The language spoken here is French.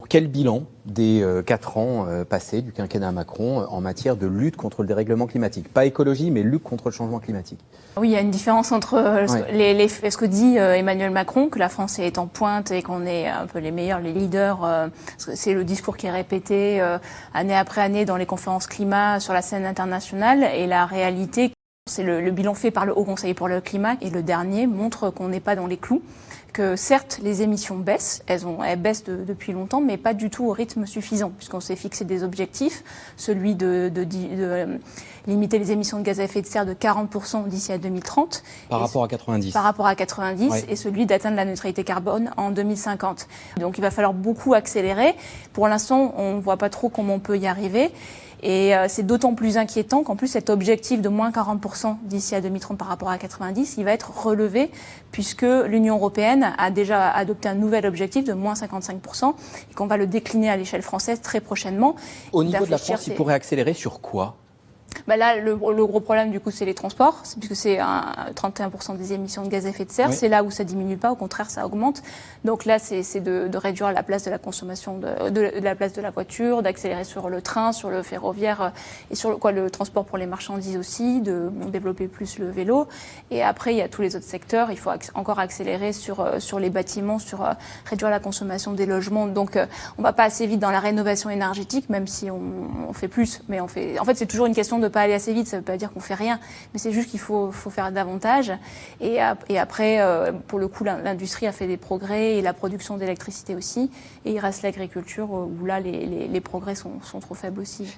Quel bilan des 4 ans passés du quinquennat Macron en matière de lutte contre le dérèglement climatique? Pas écologie, mais lutte contre le changement climatique. Oui, il y a une différence entre ce que dit Emmanuel Macron, que la France est en pointe et qu'on est un peu les meilleurs, les leaders. C'est le discours qui est répété année après année dans les conférences climat sur la scène internationale. Et la réalité, c'est le bilan fait par le Haut Conseil pour le climat. Et le dernier montre qu'on n'est pas dans les clous. Que certes, les émissions baissent, elles baissent depuis longtemps, mais pas du tout au rythme suffisant, puisqu'on s'est fixé des objectifs, celui de limiter les émissions de gaz à effet de serre de 40% d'ici à 2030. Par rapport à 90. Par rapport à 90, ouais. Et celui d'atteindre la neutralité carbone en 2050. Donc il va falloir beaucoup accélérer. Pour l'instant, on ne voit pas trop comment on peut y arriver. Et c'est d'autant plus inquiétant qu'en plus cet objectif de moins 40% d'ici à 2030 par rapport à 90, il va être relevé puisque l'Union européenne a déjà adopté un nouvel objectif de moins 55% et qu'on va le décliner à l'échelle française très prochainement. Au niveau de la France, il pourrait accélérer sur quoi ? Là, le gros problème, du coup, c'est les transports, puisque c'est 31% des émissions de gaz à effet de serre. Oui. C'est là où ça diminue pas, au contraire, ça augmente. Donc là, c'est de réduire la place de la consommation de la place de la voiture, d'accélérer sur le train, sur le ferroviaire et sur le transport pour les marchandises aussi, de développer plus le vélo. Et après, il y a tous les autres secteurs. Il faut encore accélérer sur les bâtiments, sur réduire la consommation des logements. Donc, on va pas assez vite dans la rénovation énergétique, même si on fait plus, mais en fait, c'est toujours une question de pas aller assez vite, ça veut pas dire qu'on fait rien, mais c'est juste qu'il faut faire davantage. Et après, pour le coup, l'industrie a fait des progrès et la production d'électricité aussi. Et il reste l'agriculture où là, les progrès sont trop faibles aussi.